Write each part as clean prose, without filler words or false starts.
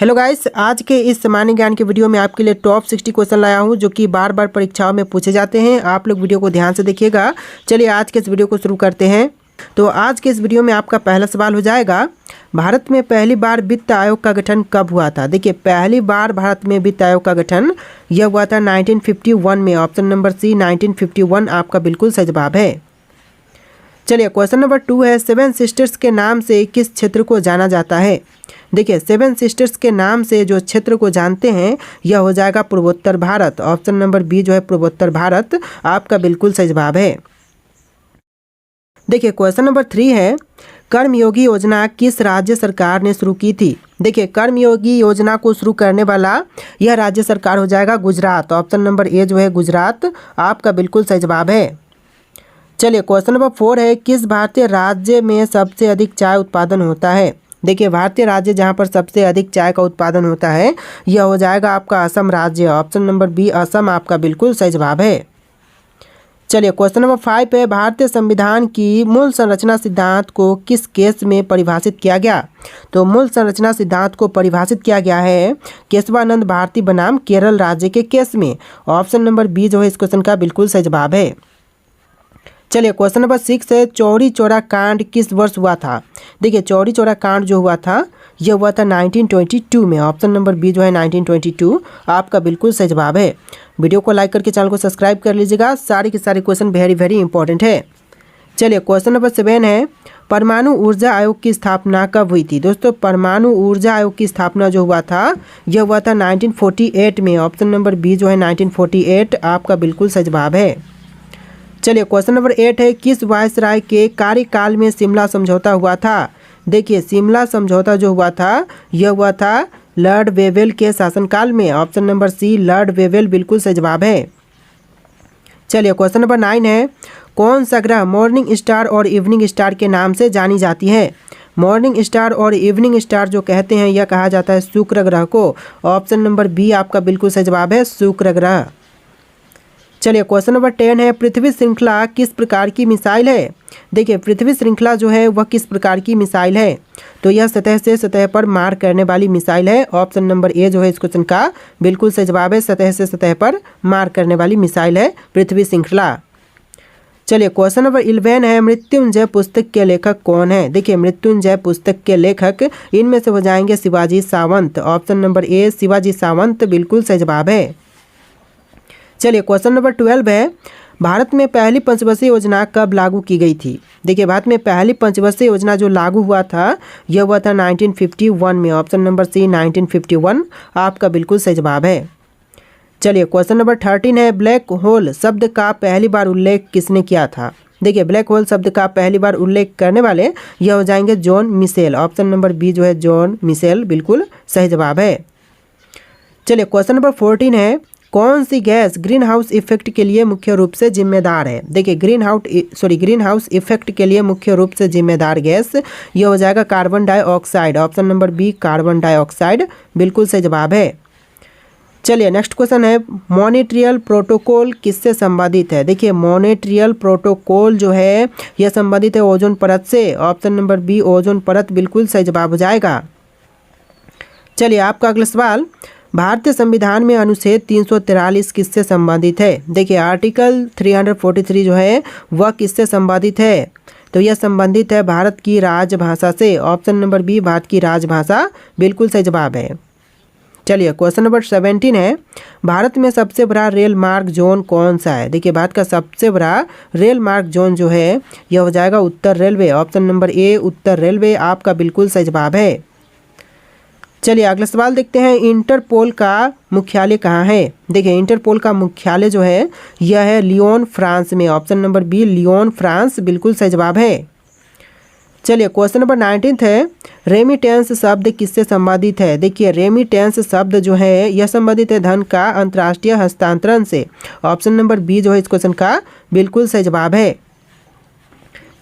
Hello guys, आज के इस सामान्य ज्ञान के वीडियो में आपके लिए टॉप 60 क्वेश्चन लाया हूं जो कि बार बार परीक्षाओं में पूछे जाते हैं। आप लोग वीडियो को ध्यान से देखिएगा। चलिए आज के इस वीडियो को शुरू करते हैं। तो आज के इस वीडियो में आपका पहला सवाल हो जाएगा, भारत में पहली बार वित्त आयोग का गठन कब हुआ था। देखिए, पहली बार भारत में वित्त आयोग का गठन यह हुआ था 1951 में। ऑप्शन नंबर सी 1951 आपका बिल्कुल सही जवाब है। चलिए क्वेश्चन नंबर 2 है, सेवन सिस्टर्स के नाम से किस क्षेत्र को जाना जाता है। देखिए, सेवन सिस्टर्स के नाम से जो क्षेत्र को जानते हैं यह हो जाएगा पूर्वोत्तर भारत। ऑप्शन नंबर बी जो है पूर्वोत्तर भारत आपका बिल्कुल सही जवाब है। देखिए क्वेश्चन नंबर 3 है, कर्मयोगी योजना किस राज्य सरकार ने शुरू की थी। देखिए, कर्मयोगी योजना को शुरू करने वाला यह राज्य सरकार हो जाएगा गुजरात। ऑप्शन नंबर ए जो है गुजरात आपका बिल्कुल सही जवाब है। चलिए क्वेश्चन नंबर 4 है, किस भारतीय राज्य में सबसे अधिक चाय उत्पादन होता है। देखिए, भारतीय राज्य जहां पर सबसे अधिक चाय का उत्पादन होता है यह हो जाएगा आपका असम राज्य। ऑप्शन नंबर बी असम आपका बिल्कुल सही जवाब है। चलिए क्वेश्चन नंबर 5 है, भारतीय संविधान की मूल संरचना सिद्धांत को किस केस में परिभाषित किया गया। तो मूल संरचना सिद्धांत को परिभाषित किया गया है केशवानंद भारती बनाम केरल राज्य के केस में। ऑप्शन नंबर बी जो है इस क्वेश्चन का बिल्कुल सही जवाब है। चलिए क्वेश्चन नंबर 6 है, चौरी चौरा कांड किस वर्ष हुआ था। देखिए, चौरी चौरा कांड जो हुआ था यह हुआ था 1922 में। ऑप्शन नंबर बी जो है 1922 आपका बिल्कुल सही जवाब है। वीडियो को लाइक करके चैनल को सब्सक्राइब कर लीजिएगा। सारे के सारे क्वेश्चन वेरी इंपॉर्टेंट है। चलिए क्वेश्चन नंबर 7 है, परमाणु ऊर्जा आयोग की स्थापना कब हुई थी। दोस्तों, परमाणु ऊर्जा आयोग की स्थापना जो हुआ था यह हुआ था 1948 में। ऑप्शन नंबर बी जो है 1948 आपका बिल्कुल सही जवाब है। चलिए क्वेश्चन नंबर 8 है, किस वायसराय के कार्यकाल में शिमला समझौता हुआ था। देखिए, शिमला समझौता जो हुआ था यह हुआ था लॉर्ड वेवेल के शासनकाल में। Option number C Lord Wavell बिल्कुल सही जवाब है। चलिए क्वेश्चन नंबर 9 है, कौन सा ग्रह मॉर्निंग स्टार और इवनिंग स्टार के नाम से जानी जाती है। मॉर्निंग स्टार और इवनिंग स्टार जो कहते हैं यह कहा जाता है शुक्र ग्रह को। ऑप्शन नंबर बी आपका बिल्कुल सही जवाब है, शुक्र ग्रह। चलिए क्वेश्चन नंबर 10 है, पृथ्वी श्रृंखला किस प्रकार की मिसाइल है। देखिए, पृथ्वी श्रृंखला जो है वह किस प्रकार की मिसाइल है। तो यह सतह से सतह पर मार करने वाली मिसाइल है। ऑप्शन नंबर ए जो है इस क्वेश्चन का बिल्कुल सही जवाब है, सतह से सतह पर मार करने वाली मिसाइल है पृथ्वी श्रृंखला। चलिए क्वेश्चन नंबर 11 है, मृत्युंजय पुस्तक के लेखक कौन है। देखिए, मृत्युंजय पुस्तक के लेखक इनमें से हो जाएंगे शिवाजी सावंत। ऑप्शन नंबर ए शिवाजी सावंत बिल्कुल सही जवाब है। चलिए क्वेश्चन नंबर 12 है, भारत में पहली पंचवर्षीय योजना कब लागू की गई थी। देखिए, भारत में पहली पंचवर्षीय योजना जो लागू हुआ था यह हुआ था 1951 में। ऑप्शन नंबर सी 1951 आपका बिल्कुल सही जवाब है। चलिए क्वेश्चन नंबर 13 है, ब्लैक होल शब्द का पहली बार उल्लेख किसने किया था। देखिए, ब्लैक होल शब्द का पहली बार उल्लेख करने वाले यह हो जाएंगे John Mitchell. Option number B जो है जॉन मिशेल बिल्कुल सही जवाब है। चलिए क्वेश्चन नंबर 14 है, कौन सी गैस ग्रीन हाउस इफेक्ट के लिए मुख्य रूप से जिम्मेदार है। देखिए, ग्रीन हाउस इफेक्ट के लिए मुख्य रूप से जिम्मेदार गैस यह हो जाएगा carbon dioxide. Option number B carbon dioxide बिल्कुल सही जवाब है। चलिए नेक्स्ट क्वेश्चन है, मॉनिट्रियल प्रोटोकॉल किससे संबंधित है। देखिए, मॉनिट्रियल प्रोटोकॉल जो है यह संबंधित है ओजोन परत से। ऑप्शन नंबर बी ओजोन परत बिल्कुल सही जवाब हो जाएगा। चलिए आपका अगला सवाल, भारतीय संविधान में अनुच्छेद 343 किससे संबंधित है। देखिए, आर्टिकल 343 जो है वह किससे संबंधित है। तो यह संबंधित है भारत की राजभाषा से। ऑप्शन नंबर बी भारत की राजभाषा बिल्कुल सही जवाब है। चलिए क्वेश्चन नंबर 17 है, भारत में सबसे बड़ा रेल मार्ग जोन कौन सा है। देखिए, भारत का सबसे बड़ा रेल मार्ग जोन जो है यह हो जाएगा Uttar railway. Option number A Uttar railway आपका बिल्कुल सही जवाब है। चलिए अगला सवाल देखते हैं, इंटरपोल का मुख्यालय कहाँ है। देखिए, इंटरपोल का मुख्यालय जो है यह है लियोन फ्रांस में। Option number B Lyon France बिल्कुल सही जवाब है। चलिए क्वेश्चन नंबर 19 है, रेमिटेंस शब्द किससे संबंधित है। देखिए, रेमिटेंस शब्द जो है यह संबंधित है धन का अंतर्राष्ट्रीय हस्तांतरण से। ऑप्शन नंबर बी जो है इस क्वेश्चन का बिल्कुल सही जवाब है।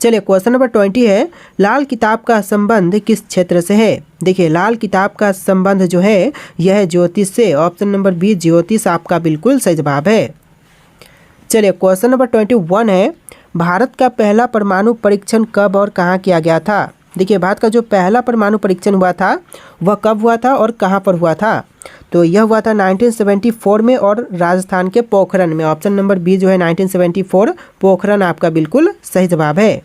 चलिए क्वेश्चन नंबर 20 है, लाल किताब का संबंध किस क्षेत्र से है। देखिए, लाल किताब का संबंध जो है यह है ज्योतिष से। ऑप्शन नंबर बी ज्योतिष आपका बिल्कुल सही जवाब है। चलिए क्वेश्चन नंबर 21 है, भारत का पहला परमाणु परीक्षण कब और कहाँ किया गया था। देखिए भारत का जो पहला परमाणु परीक्षण हुआ था वह कब हुआ था और कहाँ पर हुआ था? तो यह हुआ था 1974 में और राजस्थान के पोखरण में। ऑप्शन नंबर बी जो है 1974 पोखरण आपका बिल्कुल सही जवाब है।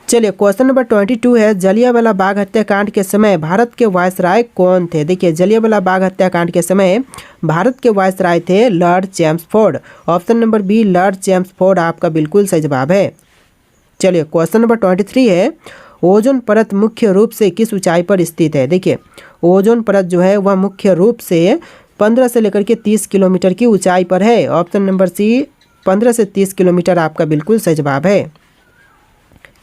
चलिए क्वेश्चन नंबर 22 है, जलियांवाला बाग हत्याकांड के समय भारत के वायसराय कौन थे? देखिए जलियांवाला बाग हत्याकांड के समय भारत के वायसराय थे Lord Chelmsford. Option number B Lord Chelmsford आपका बिल्कुल सही जवाब है। चलिए क्वेश्चन नंबर 23 है, ओजोन परत मुख्य रूप से किस ऊंचाई पर स्थित है? देखिए ओजोन परत जो है वह मुख्य रूप से 15 से लेकर के 30 किलोमीटर की ऊंचाई पर है। ऑप्शन नंबर सी 15 से 30 किलोमीटर आपका बिल्कुल सही जवाब है।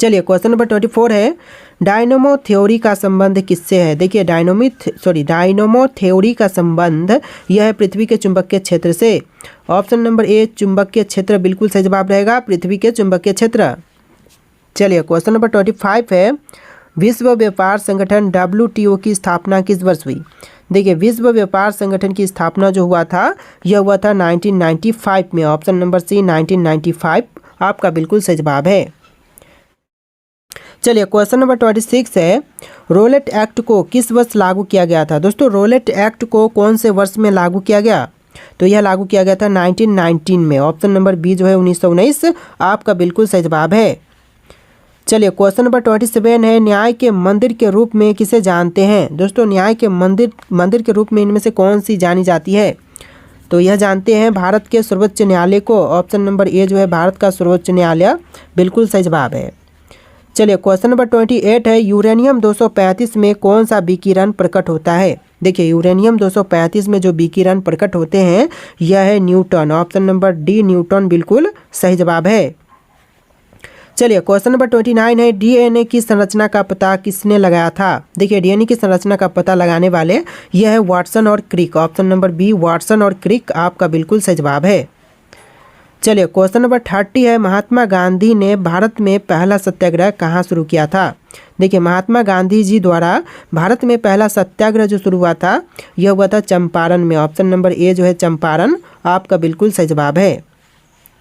चलिए क्वेश्चन नंबर 24 है, डायनोमो थ्योरी का संबंध किससे है? देखिए डायनोमो थ्योरी का संबंध यह है पृथ्वी के चुंबकीय क्षेत्र से। ऑप्शन नंबर ए चुंबकीय क्षेत्र बिल्कुल सही जवाब रहेगा, पृथ्वी के चुंबकीय क्षेत्र। चलिए क्वेश्चन नंबर 25 है, विश्व व्यापार संगठन WTO की स्थापना किस वर्ष हुई? देखिए विश्व व्यापार संगठन की स्थापना जो हुआ था यह हुआ था 1995 में। ऑप्शन नंबर सी 1995 आपका बिल्कुल सही जवाब है। चलिए क्वेश्चन नंबर 26 है, रोलेट एक्ट को किस वर्ष लागू किया गया था? दोस्तों रोलेट एक्ट को कौन से वर्ष में लागू किया गया? तो यह लागू किया गया था 1919 में। ऑप्शन नंबर बी जो है 1919 आपका बिल्कुल सही जवाब है। चलिए क्वेश्चन नंबर 27 है, न्याय के मंदिर के रूप में किसे जानते हैं? दोस्तों न्याय के मंदिर के रूप में इनमें से कौन सी जानी जाती है? तो यह जानते हैं भारत के सर्वोच्च न्यायालय को। ऑप्शन नंबर ए जो है भारत का सर्वोच्च न्यायालय बिल्कुल सही जवाब है। चलिए क्वेश्चन नंबर 28 है, यूरेनियम 235 में कौन सा विकिरण प्रकट होता है? देखिए यूरेनियम 235 में जो विकिरण प्रकट होते हैं यह है neutron. Option number D neutron बिल्कुल सही जवाब है। चलिए क्वेश्चन नंबर 29 है, DNA की संरचना का पता किसने लगाया था? देखिए DNA की संरचना का पता लगाने वाले यह है वाटसन और क्रिक। ऑप्शन नंबर बी वाटसन और क्रिक आपका बिल्कुल सही जवाब है। चलिए क्वेश्चन नंबर 30 है, महात्मा गांधी ने भारत में पहला सत्याग्रह कहाँ शुरू किया था? देखिए महात्मा गांधी जी द्वारा भारत में पहला सत्याग्रह जो शुरू हुआ था यह हुआ था चंपारण में। ऑप्शन नंबर ए जो है चंपारण आपका बिल्कुल सही जवाब है।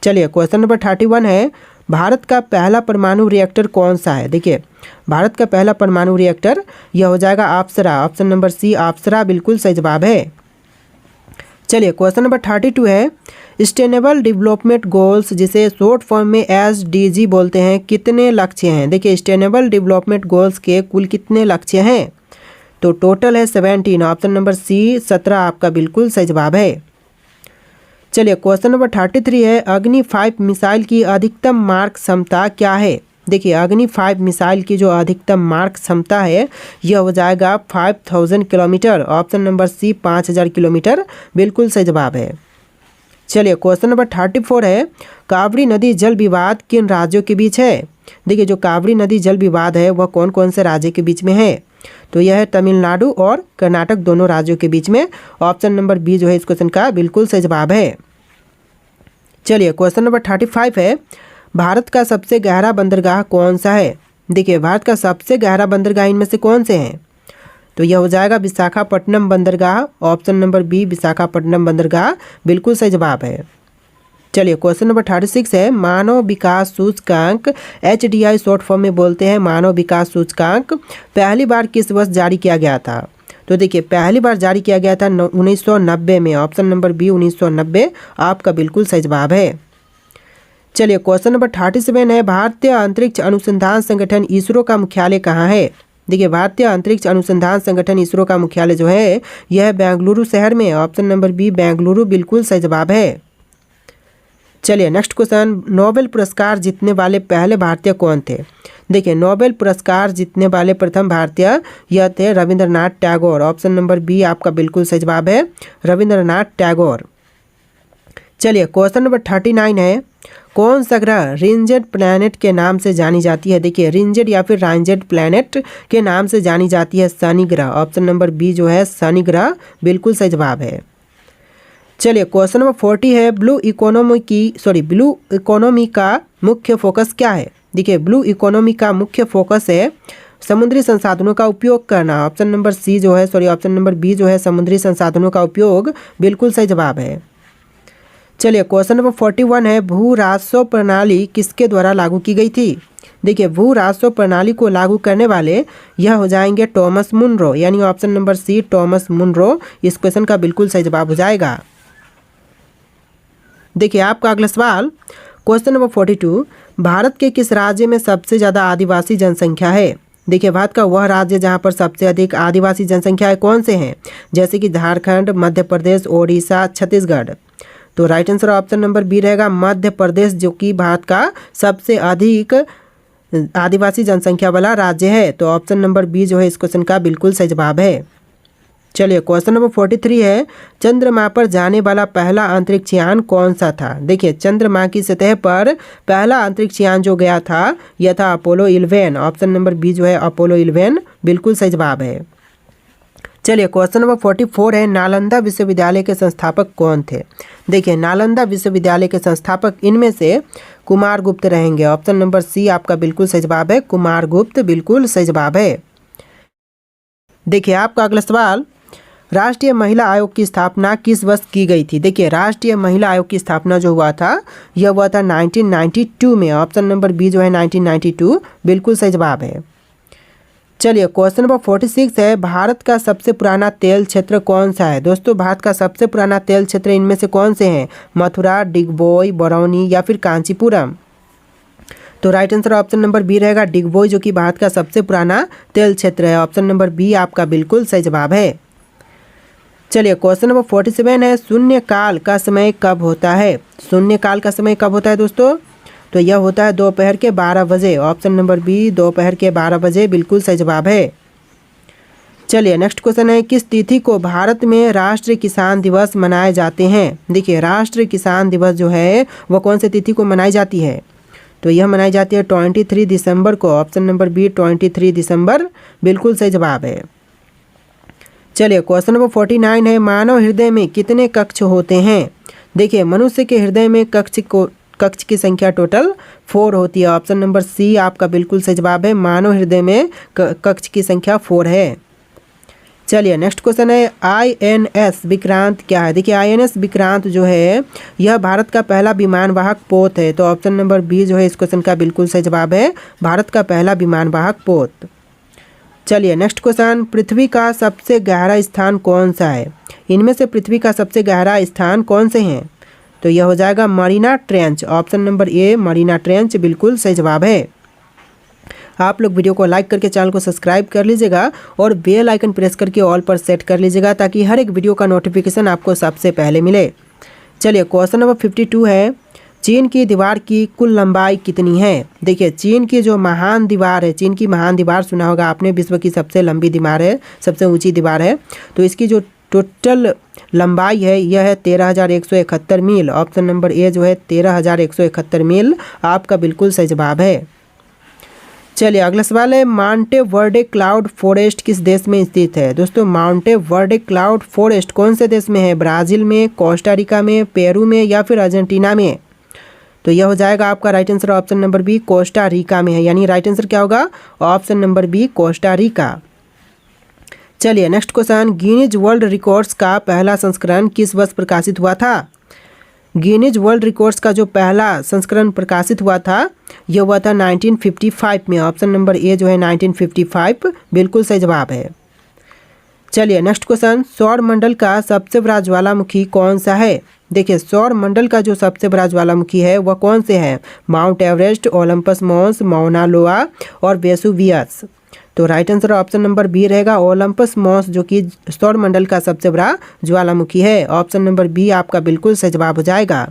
चलिए क्वेश्चन नंबर 31 है, भारत का पहला परमाणु रिएक्टर कौन सा है? देखिए भारत का पहला परमाणु रिएक्टर यह हो जाएगा अप्सरा। ऑप्शन नंबर सी अप्सरा बिल्कुल सही जवाब है। चलिए क्वेश्चन नंबर 32 है, सस्टेनेबल डेवलपमेंट गोल्स जिसे शॉर्ट फॉर्म में SDG बोलते हैं कितने लक्ष्य हैं? देखिए सस्टेनेबल डेवलपमेंट गोल्स के कुल कितने लक्ष्य हैं? तो टोटल है 17। ऑप्शन नंबर सी 17 आपका बिल्कुल सही जवाब है। चलिए क्वेश्चन नंबर 33 है, अग्नि 5 मिसाइल की अधिकतम मारक क्षमता क्या है? देखिए अग्नि 5 मिसाइल की जो अधिकतम मारक क्षमता है यह हो जाएगा 5000 kilometre. Option number C 5000 kilometre बिल्कुल सही जवाब है। चलिए क्वेश्चन नंबर 34 है, कावेरी नदी जल विवाद किन राज्यों के बीच है? देखिए जो कावेरी नदी जल विवाद है वह कौन कौन से राज्य के बीच में है? तो यह है तमिलनाडु और कर्नाटक दोनों राज्यों के बीच में। ऑप्शन नंबर बी जो है इस क्वेश्चन का बिल्कुल सही जवाब है। चलिए क्वेश्चन नंबर 35 है, भारत का सबसे गहरा बंदरगाह कौन सा है? देखिए भारत का सबसे गहरा बंदरगाह इनमें से कौन से हैं? तो यह हो जाएगा विशाखापट्टनम बंदरगाह। ऑप्शन नंबर बी विशाखापट्टनम बंदरगाह बिल्कुल सही जवाब है। चलिए क्वेश्चन नंबर 36 है, मानव विकास सूचकांक HDI शॉर्ट फॉर्म में बोलते हैं मानव विकास सूचकांक पहली बार किस वर्ष जारी किया गया था? तो देखिए पहली बार जारी किया गया था 1990 में। ऑप्शन नंबर बी 1990 आपका बिल्कुल सही जवाब है। चलिए क्वेश्चन नंबर 37 है, भारतीय अंतरिक्ष अनुसंधान संगठन इसरो का मुख्यालय कहाँ है? देखिए भारतीय अंतरिक्ष अनुसंधान संगठन इसरो का मुख्यालय जो है यह बेंगलुरु शहर में। ऑप्शन नंबर बी बेंगलुरु बिल्कुल सही जवाब है। चलिए नेक्स्ट क्वेश्चन, नोबेल पुरस्कार जीतने वाले पहले भारतीय कौन थे? देखिए नोबेल पुरस्कार जीतने वाले प्रथम भारतीय यह थे Rabindranath Tagore. Option number B आपका बिल्कुल सही जवाब है, रविंद्रनाथ टैगोर। चलिए क्वेश्चन नंबर 39 है, कौन सा ग्रह रिंजेड प्लैनेट के नाम से जानी जाती है? देखिए रिंजेड या फिर राइंजेड प्लैनेट के नाम से जानी जाती है शनि ग्रह। ऑप्शन नंबर बी जो है शनि ग्रह बिल्कुल सही जवाब है। चलिए क्वेश्चन नंबर 40 है, ब्लू इकोनॉमी का मुख्य फोकस क्या है? देखिए ब्लू इकोनॉमी का मुख्य फोकस है समुद्री संसाधनों का उपयोग करना। ऑप्शन नंबर बी जो है समुद्री संसाधनों का उपयोग बिल्कुल सही जवाब है। चलिए क्वेश्चन नंबर 41 है, भू राजस्व प्रणाली किसके द्वारा लागू की गई थी। देखिए भू राजस्व प्रणाली को लागू करने वाले यह हो जाएंगे टॉमस मुनरो, यानी option number C Thomas Munro इस क्वेश्चन का बिल्कुल सही जवाब हो जाएगा। देखिए आपका अगला सवाल क्वेश्चन नंबर 42, भारत के किस राज्य में सबसे ज़्यादा आदिवासी जनसंख्या है। देखिए भारत का वह राज्य जहां पर सबसे अधिक आदिवासी जनसंख्या है कौन से हैं, जैसे कि झारखंड, मध्य प्रदेश, ओडिशा, छत्तीसगढ़। तो right answer option number B रहेगा मध्य प्रदेश, जो कि भारत का सबसे अधिक आदिवासी जनसंख्या वाला राज्य है। तो ऑप्शन नंबर बी जो है इस क्वेश्चन का बिल्कुल सही जवाब है। चलिए क्वेश्चन नंबर 43 है, चंद्रमा पर जाने वाला पहला अंतरिक्ष यान कौन सा था। देखिए चंद्रमा की सतह पर पहला अंतरिक्ष यान जो गया था यह था अपोलो 11। ऑप्शन नंबर बी जो है अपोलो 11 बिल्कुल सही जवाब है। चलिए क्वेश्चन नंबर 44 है, नालंदा विश्वविद्यालय के संस्थापक कौन थे। देखिए नालंदा विश्वविद्यालय के संस्थापक इनमें से कुमार गुप्त रहेंगे। ऑप्शन नंबर सी आपका बिल्कुल सही जवाब है, कुमार गुप्त बिल्कुल सही जवाब है। देखिए आपका अगला सवाल, राष्ट्रीय महिला आयोग की स्थापना किस वर्ष की गई थी। देखिए राष्ट्रीय महिला आयोग की स्थापना जो हुआ था यह हुआ था 1992 में। ऑप्शन नंबर बी जो है 1992 बिल्कुल सही जवाब है। चलिए क्वेश्चन नंबर 46 है, भारत का सबसे पुराना तेल क्षेत्र कौन सा है। दोस्तों भारत का सबसे पुराना तेल क्षेत्र इनमें से कौन से हैं, मथुरा, डिगबोई, बरौनी या फिर कांचीपुरम। तो right answer option number B रहेगा डिगबोई, जो कि भारत का सबसे पुराना तेल क्षेत्र है। ऑप्शन नंबर बी आपका बिल्कुल सही जवाब है। चलिए क्वेश्चन नंबर 47 है, शून्य काल का समय कब होता है। शून्य काल का समय कब होता है दोस्तों, तो यह होता है दोपहर के 12 बजे। ऑप्शन नंबर बी दोपहर के 12 बजे बिल्कुल सही जवाब है। चलिए नेक्स्ट क्वेश्चन है, किस तिथि को भारत में राष्ट्रीय किसान दिवस मनाए जाते हैं। देखिए राष्ट्रीय किसान दिवस जो है वह कौन से तिथि को मनाई जाती है, तो यह मनाई जाती है 23 दिसंबर को। ऑप्शन नंबर बी 23 दिसंबर बिल्कुल सही जवाब है। चलिए क्वेश्चन नंबर 49 है, मानव हृदय में कितने कक्ष होते हैं। देखिए मनुष्य के हृदय में कक्ष की संख्या टोटल 4 होती है। ऑप्शन नंबर सी आपका बिल्कुल सही जवाब है, मानव हृदय में कक्ष की संख्या 4 है। चलिए नेक्स्ट क्वेश्चन है, INS विक्रांत क्या है। देखिए INS विक्रांत जो है यह भारत का पहला विमानवाहक पोत है। तो ऑप्शन नंबर बी जो है इस क्वेश्चन का बिल्कुल सही जवाब है, भारत का पहला विमानवाहक पोत। चलिए नेक्स्ट क्वेश्चन, पृथ्वी का सबसे गहरा स्थान कौन सा है। इनमें से पृथ्वी का सबसे गहरा स्थान कौन से हैं, तो यह हो जाएगा मरीना ट्रेंच। ऑप्शन नंबर ए मरीना ट्रेंच बिल्कुल सही जवाब है। आप लोग वीडियो को लाइक करके चैनल को सब्सक्राइब कर लीजिएगा और बेल आइकन प्रेस करके ऑल पर सेट कर लीजिएगा, ताकि हर एक वीडियो का नोटिफिकेशन आपको सबसे पहले मिले। चलिए क्वेश्चन नंबर 52 है, चीन की दीवार की कुल लंबाई कितनी है। देखिए चीन की जो महान दीवार है, चीन की महान दीवार सुना होगा आपने, विश्व की सबसे लंबी दीवार है, सबसे ऊंची दीवार है। तो इसकी जो टोटल लंबाई है यह है 13,171 मील। ऑप्शन नंबर ए जो है 13,171 मील आपका बिल्कुल सही जवाब है। चलिए अगला सवाल है, माउंटे वर्डे क्लाउड फॉरेस्ट किस देश में स्थित है। दोस्तों माउंटे वर्डे क्लाउड फॉरेस्ट कौन से देश में है, ब्राज़ील में, कोस्टा रिका में, पेरू में या फिर अर्जेंटीना में। तो यह हो जाएगा आपका right answer option number B Costa Rica में है, यानी राइट आंसर क्या होगा option number B Costa Rica. चलिए next question, Guinness World Records का पहला संस्करण किस वर्ष प्रकाशित हुआ था। गिनीज वर्ल्ड रिकॉर्ड्स का जो पहला संस्करण प्रकाशित हुआ था यह हुआ था 1955 में। ऑप्शन नंबर ए जो है 1955 बिल्कुल सही जवाब है। चलिए नेक्स्ट क्वेश्चन, सौर मंडल का सबसे बड़ा ज्वालामुखी कौन सा है। देखिए सौर मंडल का जो सबसे बड़ा ज्वालामुखी है वह कौन से है, Mount Everest, Olympus Mons, Mauna Loa और वेसुवियस। तो right answer option number B रहेगा ओलंपस मॉन्स, जो कि सौर मंडल का सबसे बड़ा ज्वालामुखी है। ऑप्शन नंबर बी आपका बिल्कुल सही जवाब हो जाएगा।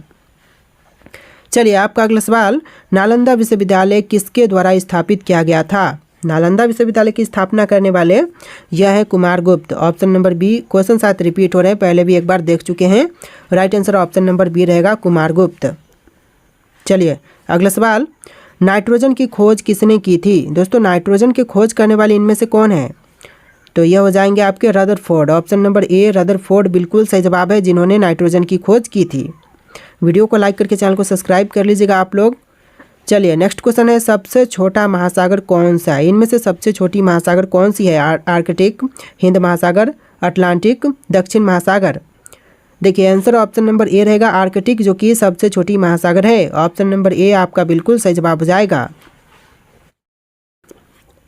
चलिए आपका अगला सवाल, नालंदा विश्वविद्यालय किसके द्वारा स्थापित किया गया था। नालंदा विश्वविद्यालय की स्थापना करने वाले यह है कुमार गुप्त। ऑप्शन नंबर बी, क्वेश्चन साथ रिपीट हो रहे हैं, पहले भी एक बार देख चुके हैं। Right answer option number B रहेगा कुमार गुप्त। चलिए अगला सवाल, नाइट्रोजन की खोज किसने की थी। दोस्तों नाइट्रोजन की खोज करने वाले इनमें से कौन है, तो यह हो जाएंगे आपके रदरफोर्ड। ऑप्शन नंबर ए रदरफोर्ड बिल्कुल सही जवाब है, जिन्होंने नाइट्रोजन की खोज की थी। वीडियो को लाइक करके चैनल को सब्सक्राइब कर लीजिएगा आप लोग। चलिए नेक्स्ट क्वेश्चन है, सबसे छोटा महासागर कौन सा है। इनमें से सबसे छोटी महासागर कौन सी है, आर्कटिक, हिंद महासागर, अटलांटिक, दक्षिण महासागर। देखिए आंसर ऑप्शन नंबर ए रहेगा आर्कटिक, जो कि सबसे छोटी महासागर है। ऑप्शन नंबर ए आपका बिल्कुल सही जवाब हो जाएगा।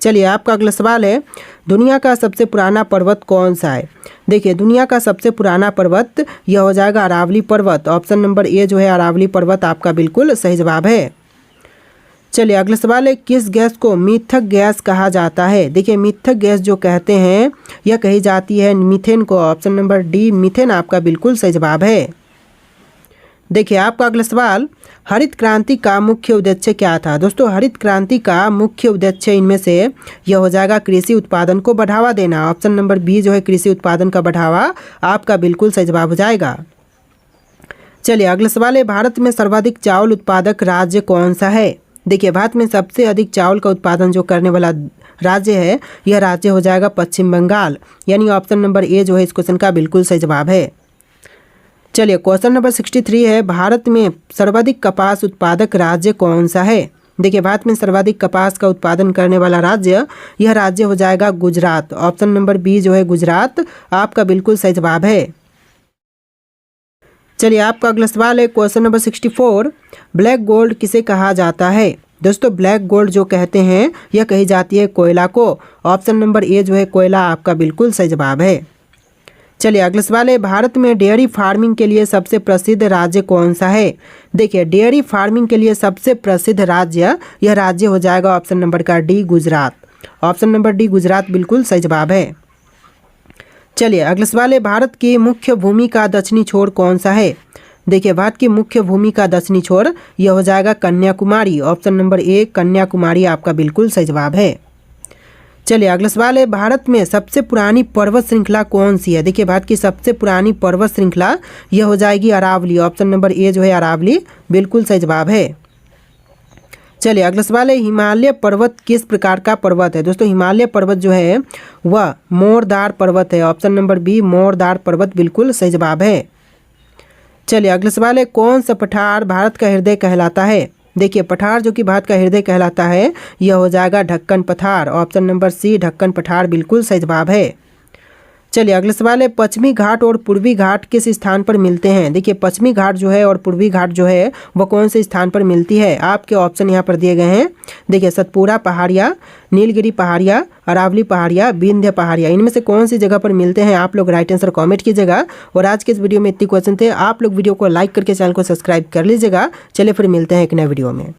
चलिए आपका अगला सवाल है, दुनिया का सबसे पुराना पर्वत कौन सा है? देखिए दुनिया का सबसे पुराना पर्वत यह हो जाएगा अरावली पर्वत। ऑप्शन नंबर ए जो है अरावली पर्वत आपका बिल्कुल सही जवाब है। चलिए अगला सवाल है, किस गैस को मिथक गैस कहा जाता है? देखिए मिथक गैस जो कहते हैं यह कही जाती है मीथेन को। ऑप्शन नंबर डी मीथेन आपका बिल्कुल सही जवाब है। देखिए आपका अगला सवाल, हरित क्रांति का मुख्य उद्देश्य क्या था? दोस्तों हरित क्रांति का मुख्य उद्देश्य इनमें से यह हो जाएगा कृषि उत्पादन को बढ़ावा देना। ऑप्शन नंबर बी जो है कृषि उत्पादन का बढ़ावा आपका बिल्कुल सही जवाब हो जाएगा। चलिए अगला सवाल है, भारत में सर्वाधिक चावल उत्पादक राज्य कौन सा है? देखिए भारत में सबसे अधिक चावल का उत्पादन जो करने वाला राज्य है यह राज्य हो जाएगा पश्चिम बंगाल, यानी ऑप्शन नंबर ए जो है इस क्वेश्चन का बिल्कुल सही जवाब है। चलिए क्वेश्चन नंबर 63 है, भारत में सर्वाधिक कपास उत्पादक राज्य कौन सा है? देखिए भारत में सर्वाधिक कपास का उत्पादन करने वाला राज्य यह राज्य हो जाएगा गुजरात। ऑप्शन नंबर बी जो है गुजरात आपका बिल्कुल सही जवाब है। चलिए आपका अगला सवाल है क्वेश्चन नंबर 64, ब्लैक गोल्ड किसे कहा जाता है? दोस्तों ब्लैक गोल्ड जो कहते हैं यह कही जाती है कोयला को। ऑप्शन नंबर ए जो है कोयला आपका बिल्कुल सही जवाब है। चलिए अगला सवाल है, भारत में डेयरी फार्मिंग के लिए सबसे प्रसिद्ध राज्य कौन सा है? देखिए डेयरी फार्मिंग के लिए सबसे प्रसिद्ध राज्य यह राज्य हो जाएगा ऑप्शन नंबर का D Gujarat. Option number D Gujarat बिल्कुल सही जवाब है। चलिए अगला सवाल है, भारत की मुख्य भूमि का दक्षिणी छोर कौन सा है? देखिए भारत की मुख्य भूमि का दक्षिणी छोर यह हो जाएगा कन्याकुमारी। ऑप्शन नंबर ए कन्याकुमारी आपका बिल्कुल सही जवाब है। चलिए अगला सवाल है, भारत में सबसे पुरानी पर्वत श्रृंखला कौन सी है? देखिए भारत की सबसे पुरानी पर्वत श्रृंखला यह हो जाएगी अरावली। ऑप्शन नंबर ए जो है अरावली बिल्कुल सही जवाब है। चलिए अगला सवाल है, हिमालय पर्वत किस प्रकार का पर्वत है? दोस्तों हिमालय पर्वत जो है वह मोरदार पर्वत है। ऑप्शन नंबर बी मोरदार पर्वत बिल्कुल सही जवाब है। चलिए अगला सवाल है, कौन सा पठार भारत का हृदय कहलाता है? देखिए पठार जो कि भारत का हृदय कहलाता है यह हो जाएगा ढक्कन पठार। ऑप्शन नंबर सी ढक्कन पठार बिल्कुल सही जवाब है। चलिए अगला सवाल है, पश्चिमी घाट और पूर्वी घाट किस स्थान पर मिलते हैं? देखिए पश्चिमी घाट जो है और पूर्वी घाट जो है वह कौन से स्थान पर मिलती है? आपके ऑप्शन यहाँ पर दिए गए हैं। देखिए सतपुरा पहाड़िया, नीलगिरी पहाड़िया, अरावली पहाड़िया, विंध्य पहाड़िया, इनमें से कौन सी जगह पर मिलते हैं? आप लोग राइट आंसर कॉमेंट कीजिएगा। और आज के इस वीडियो में इतने क्वेश्चन थे। आप लोग वीडियो को लाइक करके चैनल को सब्सक्राइब कर लीजिएगा। चलिए फिर मिलते हैं एक नए वीडियो में।